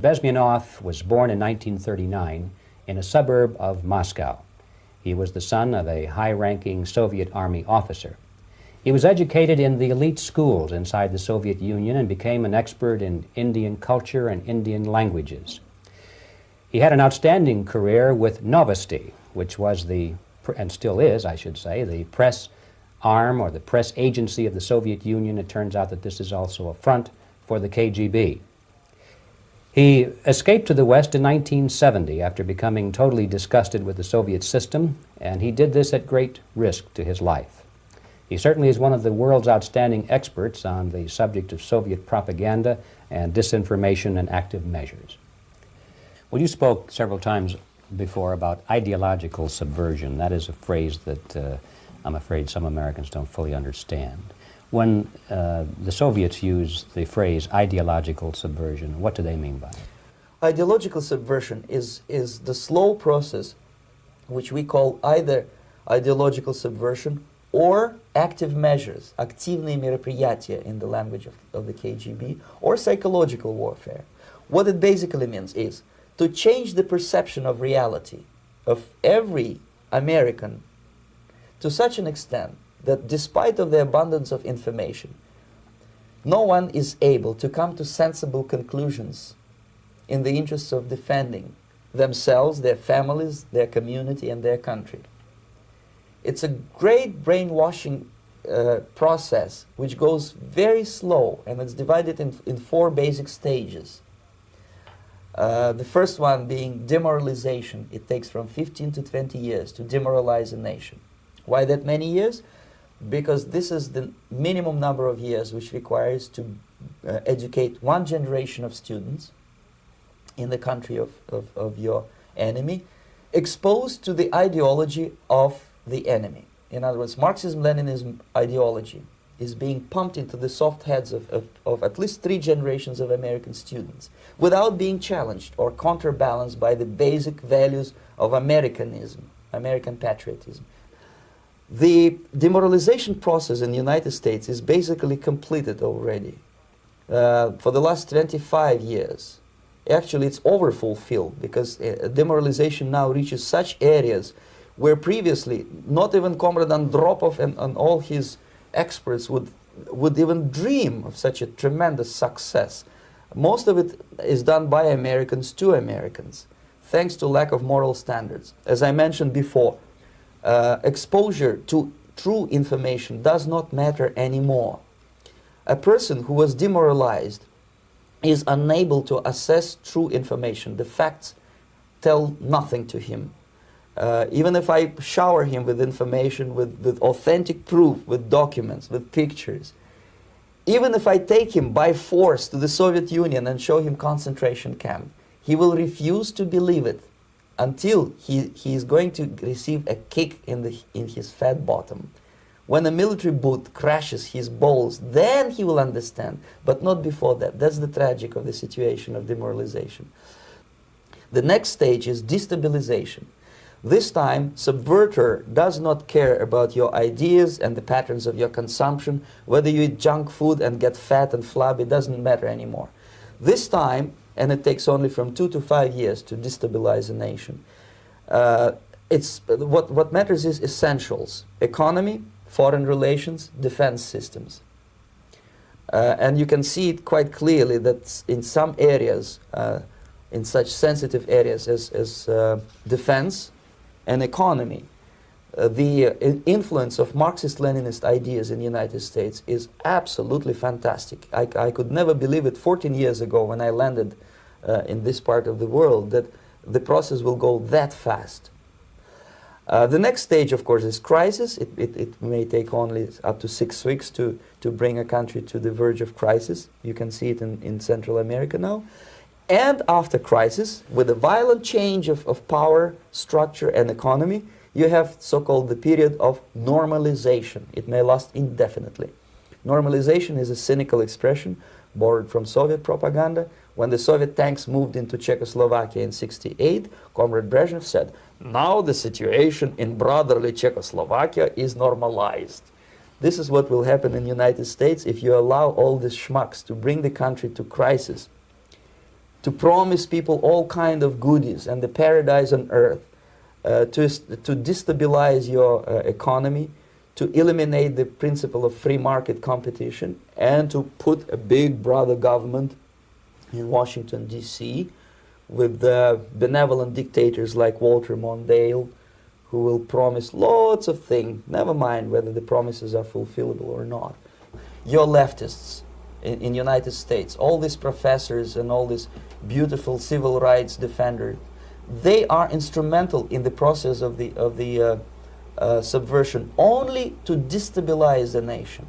Bezmenov was born in 1939 in a suburb of Moscow. He was the son of a high-ranking Soviet Army officer. He was educated in the elite schools inside the Soviet Union and became an expert in Indian culture and Indian languages. He had an outstanding career with Novosti, which was and still is, I should say, the press arm or the press agency of the Soviet Union. It turns out that this is also a front for the KGB. He escaped to the West in 1970 after becoming totally disgusted with the Soviet system, and he did this at great risk to his life. He certainly is one of the world's outstanding experts on the subject of Soviet propaganda and disinformation and active measures. Well, you spoke several times before about ideological subversion. That is a phrase that I'm afraid some Americans don't fully understand. When the Soviets use the phrase ideological subversion, what do they mean by it? Ideological subversion is the slow process which we call either ideological subversion or active measures, активные мероприятия in the language of the KGB, or psychological warfare. What it basically means is to change the perception of reality of every American to such an extent that despite of the abundance of information, no one is able to come to sensible conclusions in the interests of defending themselves, their families, their community, and their country. It's a great brainwashing process which goes very slow, and it's divided in four basic stages. The first one being demoralization. It takes from 15 to 20 years to demoralize a nation. Why that many years? Because this is the minimum number of years which requires to educate one generation of students in the country of your enemy, exposed to the ideology of the enemy. In other words, Marxism-Leninism ideology is being pumped into the soft heads of at least 3 generations of American students without being challenged or counterbalanced by the basic values of Americanism, American patriotism. The demoralization process in the United States is basically completed already. For the last 25 years, actually it's overfulfilled, because demoralization now reaches such areas where previously not even Comrade Andropov and all his experts would even dream of such a tremendous success. Most of it is done by Americans to Americans, thanks to lack of moral standards. As I mentioned before, exposure to true information does not matter anymore. A person who was demoralized is unable to assess true information. The facts tell nothing to him. Even if I shower him with information, with authentic proof, with documents, with pictures, even if I take him by force to the Soviet Union and show him concentration camp, he will refuse to believe it until he is going to receive a kick in his fat bottom. When a military boot crashes his balls, then he will understand, but not before that. That's the tragic of the situation of demoralization. The next stage is destabilization. This time, subverter does not care about your ideas and the patterns of your consumption. Whether you eat junk food and get fat and flabby, doesn't matter anymore. This time, and it takes only from 2 to 5 years to destabilize a nation, what matters is essentials: economy, foreign relations, defense systems. And you can see it quite clearly that in some areas, in such sensitive areas as defense and economy, the influence of Marxist-Leninist ideas in the United States is absolutely fantastic. I could never believe it 14 years ago when I landed in this part of the world that the process will go that fast. The next stage, of course, is crisis. It may take only up to 6 weeks to bring a country to the verge of crisis. You can see it in Central America now. And after crisis, with a violent change of power, structure, and economy, you have so-called the period of normalization. It may last indefinitely. Normalization is a cynical expression borrowed from Soviet propaganda. When the Soviet tanks moved into Czechoslovakia in '68, Comrade Brezhnev said, "Now the situation in brotherly Czechoslovakia is normalized." This is what will happen in the United States if you allow all these schmucks to bring the country to crisis. to promise people all kind of goodies and the paradise on earth, to destabilize your economy, to eliminate the principle of free market competition, and to put a big brother government in Washington, D.C., with benevolent dictators like Walter Mondale, who will promise lots of things, never mind whether the promises are fulfillable or not. Your leftists in United States, all these professors and all these beautiful civil rights defenders, they are instrumental in the process of the subversion only to destabilize the nation.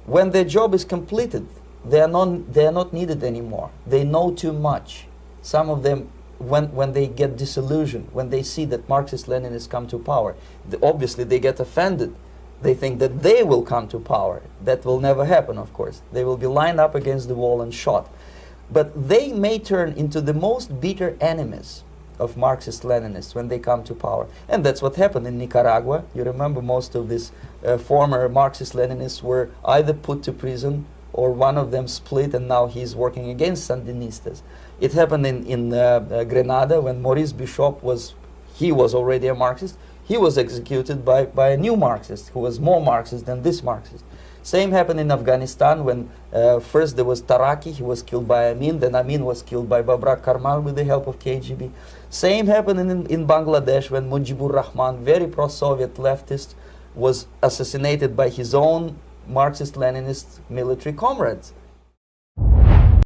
When their job is completed, they are not needed anymore. They know too much. Some of them, when they get disillusioned, when they see that Marxist-Leninists come to power, obviously they get offended. They think that they will come to power. That will never happen, of course. They will be lined up against the wall and shot. But they may turn into the most bitter enemies of Marxist-Leninists when they come to power. And that's what happened in Nicaragua. You remember most of these former Marxist-Leninists were either put to prison or one of them split, and now he's working against Sandinistas. It happened in Grenada when Maurice Bishop was already a Marxist. He was executed by a new Marxist who was more Marxist than this Marxist. Same happened in Afghanistan when first there was Taraki, he was killed by Amin, then Amin was killed by Babrak Karmal with the help of KGB. Same happened in Bangladesh when Mujibur Rahman, very pro-Soviet leftist, was assassinated by his own Marxist-Leninist military comrades.